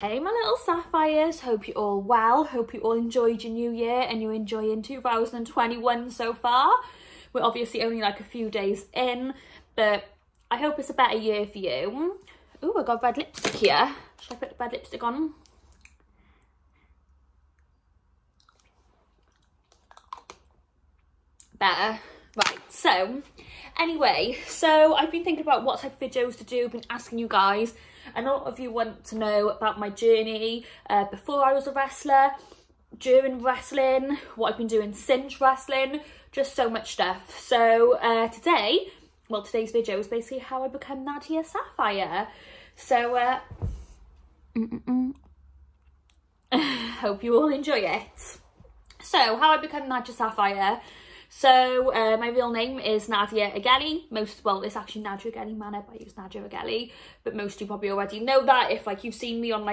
Hey my little Sapphires, hope you're all well, hope you all enjoyed your new year and you're enjoying 2021 so far. We're obviously only like a few days in, but I hope it's a better year for you. Ooh, I got red lipstick here. Should I put the red lipstick on? Better. Right, so anyway, I've been thinking about what type of videos to do, I've been asking you guys, and a lot of you want to know about my journey before I was a wrestler, during wrestling, what I've been doing since wrestling, just so much stuff. So today's video is basically how I become Nadia Sapphire. So hope you all enjoy it. So how I become Nadia Sapphire. So my real name is Nadia Ageli. It's actually Nadia Ageli Manor, but I use Nadia Ageli. But most of you probably already know that if you've seen me on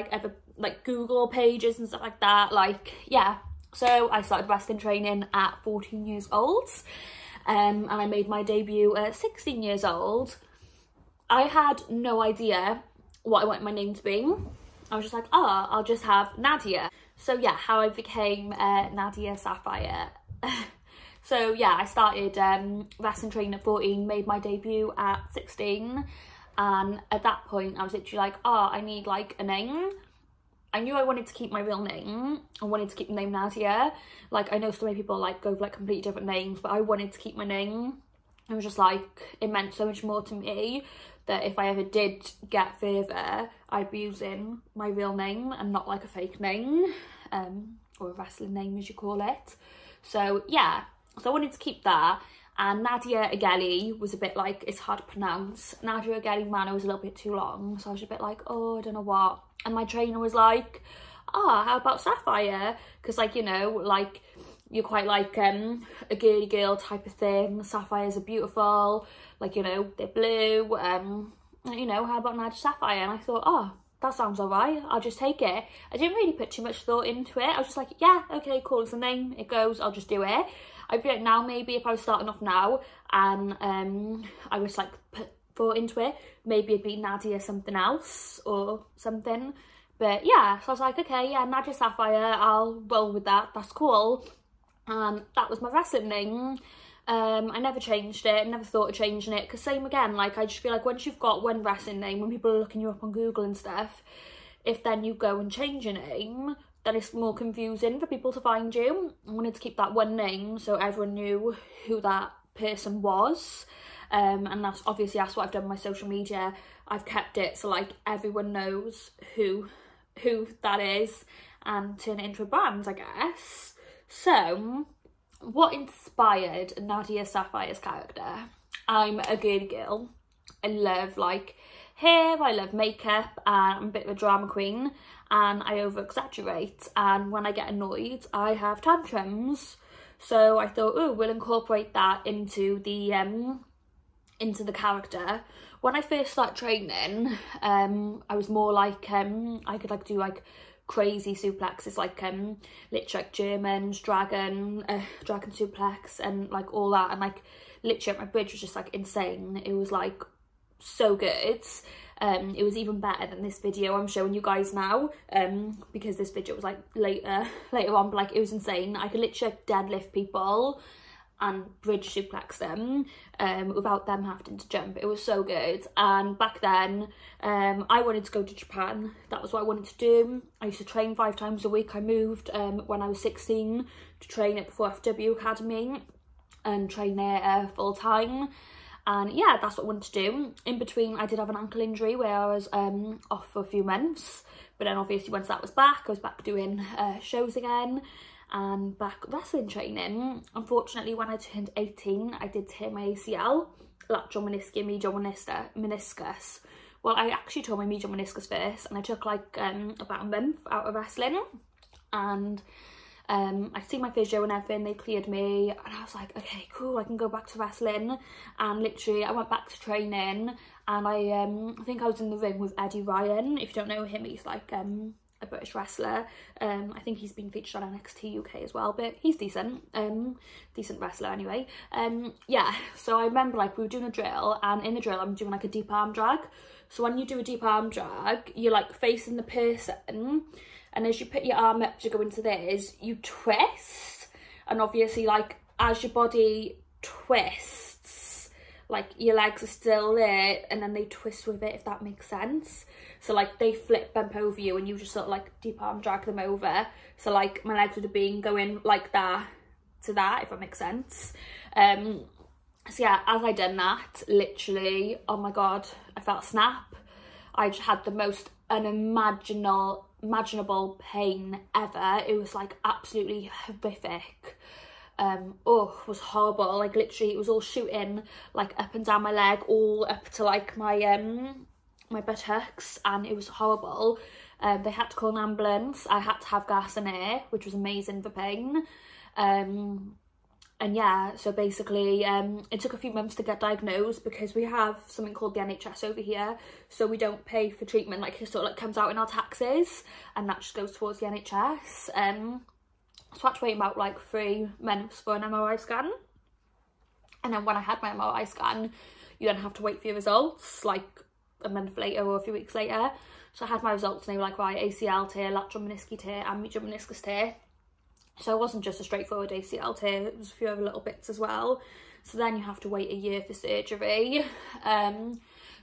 Google pages and stuff like that. Yeah. So I started wrestling training at 14 years old. And I made my debut at 16 years old. I had no idea what I wanted my name to be. I was just like, oh, I'll just have Nadia. So yeah, how I became Nadia Sapphire. So yeah, I started wrestling training at 14, made my debut at 16, and at that point I was literally like, oh, I need a name. I knew I wanted to keep my real name. I wanted to keep the name Nadia. I know so many people go for completely different names, but I wanted to keep my name. It was just it meant so much more to me that if I ever did get further, I'd be using my real name and not a fake name, or a wrestling name as you call it. So yeah. So I wanted to keep that, and Nadia Ageli was a bit it's hard to pronounce. Nadia Ageli Manor was a little bit too long, so I was a bit oh, I don't know what. And my trainer was like, oh, how about Sapphire? Because you're quite a girly girl type of thing. Sapphires are beautiful, they're blue. How about Nadia Sapphire? And I thought, oh, that sounds alright, I'll just take it. I didn't really put too much thought into it. I was just yeah, okay, cool, it's a name, it goes, I'll just do it. I feel now maybe if I was starting off now and I was put thought into it, maybe it'd be Nadia something else or something. But yeah, so I was okay, yeah, Nadia Sapphire, I'll roll with that, that's cool. And that was my wrestling name. I never changed it, never thought of changing it, because same again, I just feel once you've got one wrestling name, when people are looking you up on Google and stuff, if then you go and change your name, then it's more confusing for people to find you. I wanted to keep that one name so everyone knew who that person was, and that's what I've done with my social media. I've kept it so everyone knows who that is and turn it into a brand, I guess. So what inspired Nadia Sapphire's character? I'm a girly girl. I love hair, I love makeup, and I'm a bit of a drama queen, and I over exaggerate, and when I get annoyed I have tantrums. So I thought, oh, we'll incorporate that into the character. When I first started training, I was more I could do crazy suplexes, literally Germans, dragon suplex, and all that, and literally my bridge was just insane. It was so good. It was even better than this video I'm showing you guys now, because this video was later on, but it was insane. I could literally deadlift people and bridge suplex them without them having to jump. It was so good. And back then I wanted to go to Japan. That was what I wanted to do. I used to train 5 times a week. I moved when I was 16 to train at the 4FW Academy and train there full time. And yeah, that's what I wanted to do. In between, I did have an ankle injury where I was off for a few months. But then obviously once that was back, I was back doing shows again and back wrestling training. Unfortunately, when I turned 18, I did tear my ACL, lateral meniscus, medial meniscus. Well, I actually tore my medial meniscus first, and I took about a month out of wrestling. And I see my physio and everything, they cleared me, and I was okay, cool, I can go back to wrestling. And literally I went back to training, and I think I was in the ring with Eddie Ryan. If you don't know him, he's a British wrestler. I think he's been featured on NXT UK as well, but he's decent wrestler anyway. Yeah, so I remember we were doing a drill, and in the drill I'm doing a deep arm drag. So when you do a deep arm drag, you're like facing the person, and as you put your arm up to go into theirs, you twist, and obviously like as your body twists, like your legs are still there and then they twist with it, if that makes sense. So like they bump over you and you just sort of like deep arm drag them over. So like my legs would have been going like that to that, if that makes sense. So yeah, as I done that, literally, oh my god, I felt a snap. I just had the most unimaginable pain ever. It was like absolutely horrific. Oh, it was horrible. Like literally it was all shooting like up and down my leg, all up to like my my buttocks, and it was horrible. They had to call an ambulance. I had to have gas and air, which was amazing for pain. And yeah, so basically it took a few months to get diagnosed because we have something called the NHS over here, so we don't pay for treatment. Like it sort of like comes out in our taxes, and that just goes towards the NHS. So I had to wait about like 3 months for an MRI scan, and then when I had my MRI scan, you then have to wait for your results like a month later or a few weeks later. So I had my results and they were like, right, ACL tear, lateral menisci tear and medial meniscus tear. So it wasn't just a straightforward ACL tear, it was a few other little bits as well. So then you have to wait a year for surgery.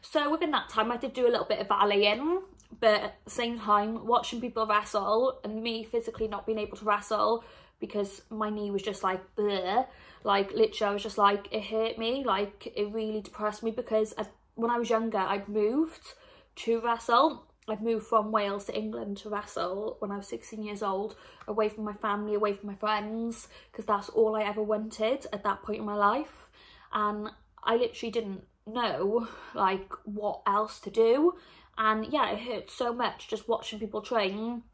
So within that time I did do a little bit of valeting, but at the same time watching people wrestle and me physically not being able to wrestle because my knee was just like bleh. Like literally I was just like, it hurt me, like it really depressed me because when I was younger I'd moved to wrestle. I'd moved from Wales to England to wrestle when I was 16 years old, away from my family, away from my friends, because that's all I ever wanted at that point in my life. And I literally didn't know like what else to do. And yeah, it hurt so much just watching people train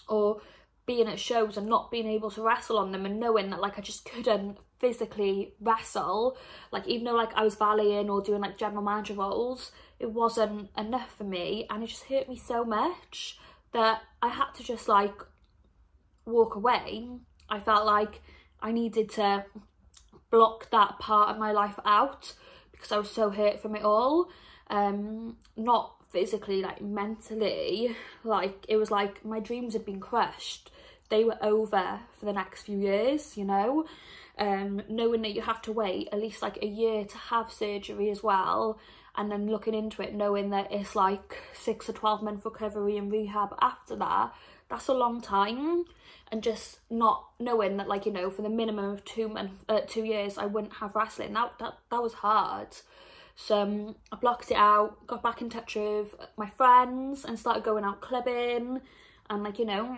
or being at shows and not being able to wrestle on them, and knowing that like I just couldn't physically wrestle. Like even though like I was valeting or doing like general manager roles, it wasn't enough for me, and it just hurt me so much that I had to just like walk away. I felt like I needed to block that part of my life out because I was so hurt from it all. Not physically, like mentally. Like it was like my dreams had been crushed. They were over for the next few years, you know. Knowing that you have to wait at least like a year to have surgery as well, and then looking into it knowing that it's like 6 or 12 month recovery and rehab after that, that's a long time. And just not knowing that, like, you know, for the minimum of 2 years I wouldn't have wrestling, that was hard. So I blocked it out, got back in touch with my friends and started going out clubbing and, like, you know,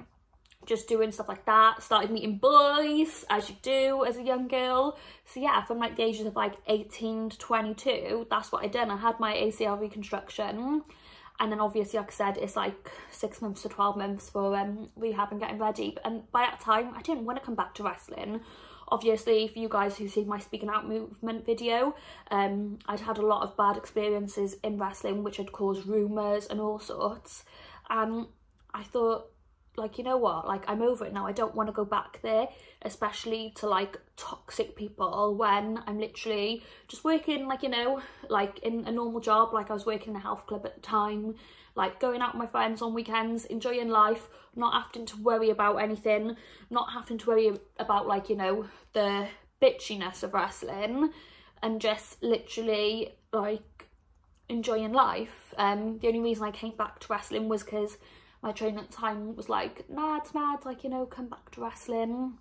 just doing stuff like that. Started meeting boys, as you do as a young girl. So yeah, from like the ages of like 18 to 22, that's what I did. I had my ACL reconstruction, and then obviously, like I said, it's like 6 months to 12 months for rehab and getting ready. And by that time I didn't want to come back to wrestling. Obviously, for you guys who see my speaking out movement video, I'd had a lot of bad experiences in wrestling which had caused rumours and all sorts. I thought, like, you know what, like, I'm over it now. I don't want to go back there, especially to like toxic people, when I'm literally just working, like, you know, like in a normal job. Like I was working in a health club at the time, like going out with my friends on weekends, enjoying life, not having to worry about anything, not having to worry about, like, you know, the bitchiness of wrestling, and just literally like enjoying life. The only reason I came back to wrestling was because my trainer at the time was like, Nad, like, you know, come back to wrestling.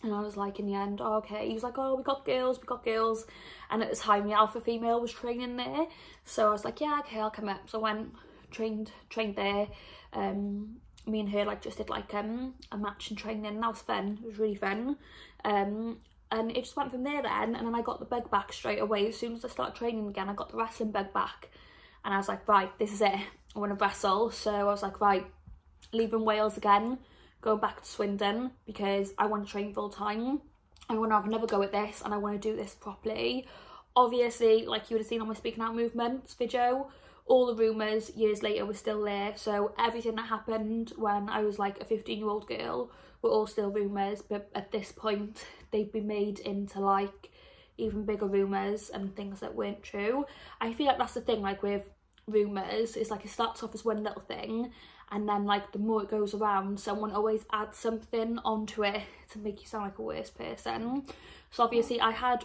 And I was like, in the end, oh, okay. He was like, oh, we got girls. And at the time, the alpha female was training there. So I was like, yeah, okay, I'll come up. So I went, trained there. Me and her, like, just did, like, a match and training. That was fun. It was really fun. And it just went from there then. And then I got the bug back straight away. As soon as I started training again, I got the wrestling bug back. And I was like, right, this is it. I want to wrestle. So I was like, right, leaving Wales again, going back to Swindon, because I want to train full time. I want to have another go at this, and I want to do this properly. Obviously, like you would have seen on my speaking out movements video, all the rumours years later were still there. So everything that happened when I was like a 15-year-old girl were all still rumours, but at this point they've been made into like even bigger rumours and things that weren't true. I feel like that's the thing, like with rumours is like it starts off as one little thing, and then like the more it goes around, someone always adds something onto it to make you sound like a worse person. So obviously I had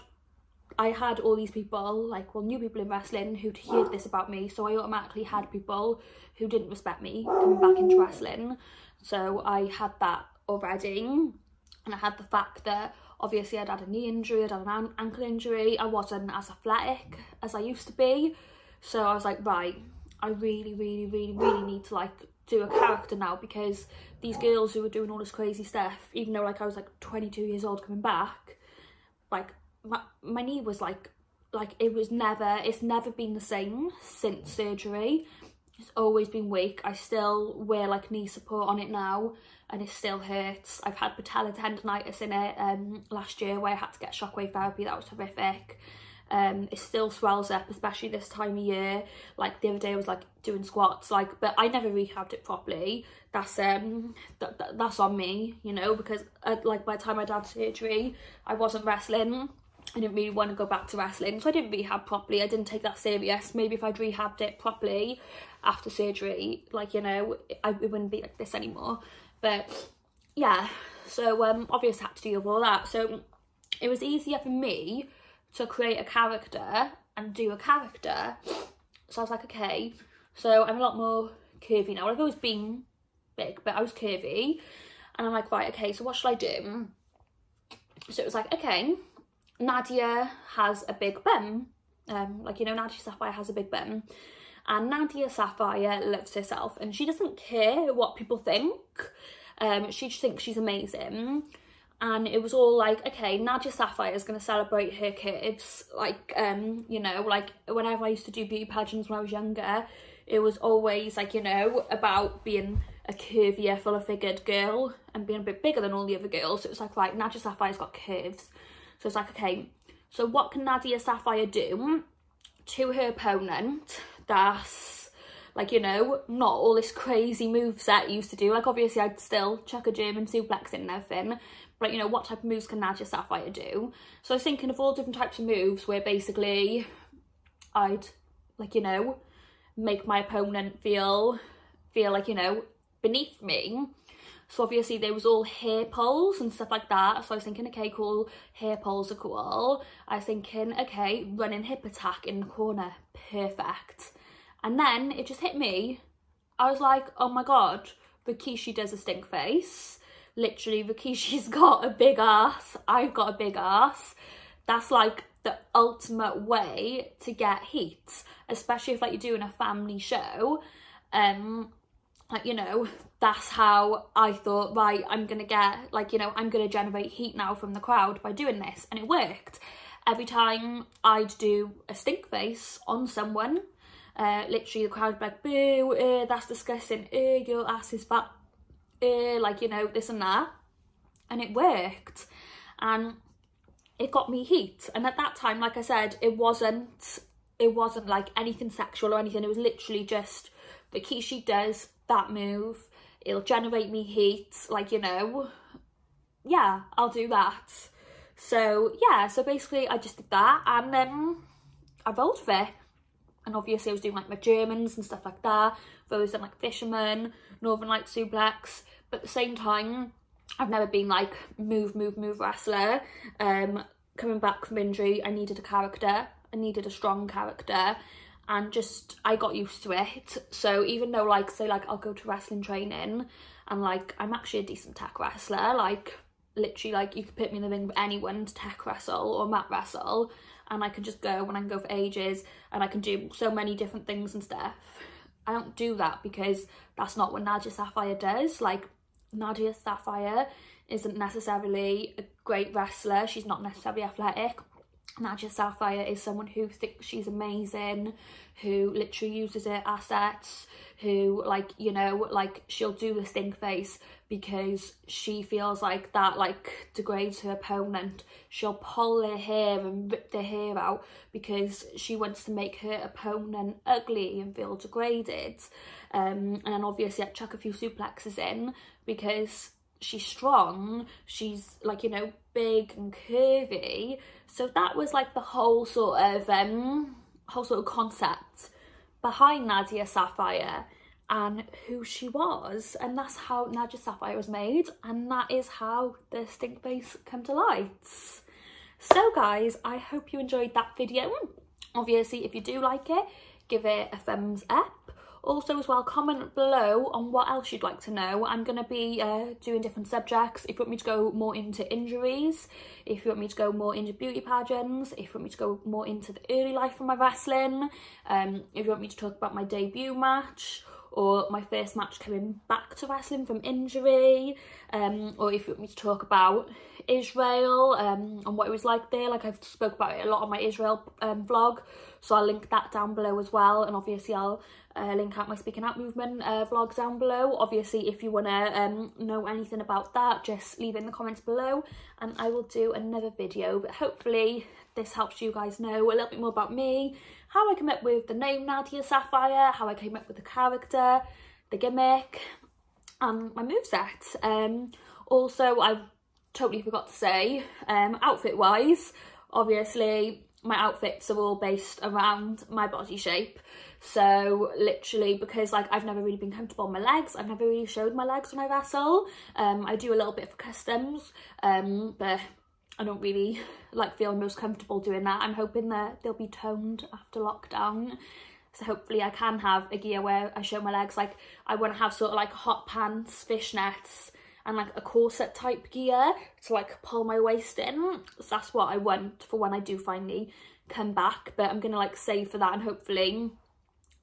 all these people, like, well, new people in wrestling who'd heard this about me, so I automatically had people who didn't respect me coming back into wrestling. So I had that already, and I had the fact that obviously I'd had a knee injury, I'd had an ankle injury, I wasn't as athletic as I used to be. So I was like, right, I really need to like do a character now, because these girls who were doing all this crazy stuff, even though like I was like 22 years old coming back, like my knee was like it's never been the same since surgery. It's always been weak. I still wear like knee support on it now, and it still hurts. I've had patella tendonitis in it last year, where I had to get shockwave therapy. That was horrific. It still swells up, especially this time of year. Like the other day I was like doing squats, like, but I never rehabbed it properly. That's that's on me, you know, because like by the time I had surgery, I wasn't wrestling. I didn't really want to go back to wrestling, so I didn't rehab properly. I didn't take that serious. Maybe if I'd rehabbed it properly after surgery, like, you know, it wouldn't be like this anymore. But yeah, so obviously I had to deal with all that. So it was easier for me to create a character and do a character. So I was like, okay, so I'm a lot more curvy now. I've always been big, but I was curvy, and I'm like, right, okay, so what should I do? So it was like, okay, Nadia has a big bum, like, you know, Nadia Sapphire has a big bum, and Nadia Sapphire loves herself, and she doesn't care what people think. She just thinks she's amazing. And it was all like, okay, Nadia Sapphire is going to celebrate her curves. Like, you know, like whenever I used to do beauty pageants when I was younger, it was always like, you know, about being a curvier, fuller figured girl and being a bit bigger than all the other girls. So it was like, right, Nadia Sapphire's got curves. So it's like, okay, so what can Nadia Sapphire do to her opponent that's, like, you know, not all this crazy moveset you used to do? Like, obviously I'd still chuck a German suplex in and everything, but, you know, what type of moves can Nadia Sapphire do? So I was thinking of all different types of moves where basically I'd, like, you know, make my opponent feel like, you know, beneath me. So obviously there was all hair pulls and stuff like that. So I was thinking, okay, cool, hair pulls are cool. I was thinking, okay, running hip attack in the corner, perfect. And then it just hit me. I was like, oh my God, Rikishi does a stink face. Literally, Rikishi's got a big ass. I've got a big ass. That's like the ultimate way to get heat, especially if like you're doing a family show. Like, you know, that's how I thought, right, I'm gonna get, like, you know, I'm gonna generate heat now from the crowd by doing this. And it worked. Every time I'd do a stink face on someone, literally the crowd would be like, boo, that's disgusting, your ass is fat, like, you know, this and that. And it worked, and it got me heat. And at that time, like I said, it wasn't like anything sexual or anything. It was literally just, Rikishi does that move, it'll generate me heat, like, you know, yeah, I'll do that. So yeah, so basically I just did that, and then I rolled with it. And obviously I was doing like my Germans and stuff like that, those like fisherman, Northern Light suplex. But at the same time, I've never been like move wrestler. Coming back from injury, I needed a character, I needed a strong character, and just I got used to it. So even though, like, say like I'll go to wrestling training and like I'm actually a decent tech wrestler, like literally like you could put me in the ring with anyone to tech wrestle or mat wrestle, and I can just go and I can go for ages and I can do so many different things and stuff. I don't do that because that's not what Nadia Sapphire does. Like, Nadia Sapphire isn't necessarily a great wrestler, she's not necessarily athletic. Nadia Sapphire is someone who thinks she's amazing, who literally uses her assets, who, like, you know, like she'll do the stink face because she feels like that like degrades her opponent. She'll pull their hair and rip their hair out because she wants to make her opponent ugly and feel degraded. And then obviously I'd chuck a few suplexes in because she's strong, she's, like, you know, big and curvy. So that was like the whole sort of concept behind Nadia Sapphire and who she was, and that's how Nadia Sapphire was made, and that is how the Stinkface came to light. So guys, I hope you enjoyed that video. Obviously, if you do like it, give it a thumbs up. Also as well, comment below on what else you'd like to know. I'm going to be doing different subjects. If you want me to go more into injuries, if you want me to go more into beauty pageants, if you want me to go more into the early life of my wrestling, if you want me to talk about my debut match, or my first match coming back to wrestling from injury, or if you want me to talk about Israel and what it was like there. Like, I've spoke about it a lot on my Israel vlog, so I'll link that down below as well, and obviously I'll link out my Speaking Out Movement vlogs down below. Obviously, if you want to know anything about that, just leave it in the comments below and I will do another video. But hopefully this helps you guys know a little bit more about me, how I came up with the name Nadia Sapphire, how I came up with the character, the gimmick, and my moveset. Also, I totally forgot to say, outfit wise, obviously my outfits are all based around my body shape. So literally, because like I've never really been comfortable on my legs, I've never really showed my legs when I wrestle. I do a little bit for customs, but I don't really like feel most comfortable doing that. I'm hoping that they'll be toned after lockdown, so hopefully I can have a gear where I show my legs. Like, I want to have sort of like hot pants, fishnets, and like a corset type gear to like pull my waist in. So that's what I want for when I do finally come back, but I'm gonna like save for that and hopefully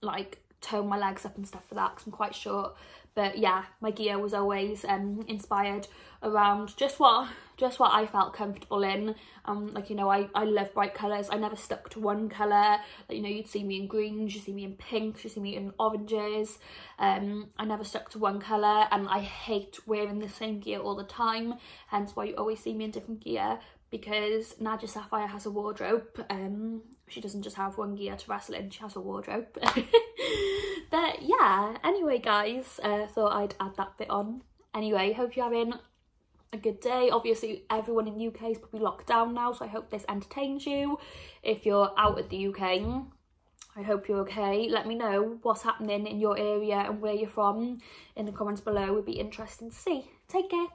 like tone my legs up and stuff for that because I'm quite short. But yeah, my gear was always inspired around just what I felt comfortable in. Like, you know, I love bright colours. I never stuck to one colour. Like, you know, you'd see me in greens, you'd see me in pinks, you'd see me in oranges. I never stuck to one colour, and I hate wearing the same gear all the time, hence why you always see me in different gear, because Nadia Sapphire has a wardrobe. She doesn't just have one gear to wrestle in, she has a wardrobe. But yeah, anyway guys, thought I'd add that bit on. Anyway, hope you're having a good day. Obviously everyone in the UK is probably locked down now, so I hope this entertains you. If you're out at the UK, I hope you're okay. Let me know what's happening in your area and where you're from in the comments below. It would be interesting to see. Take care.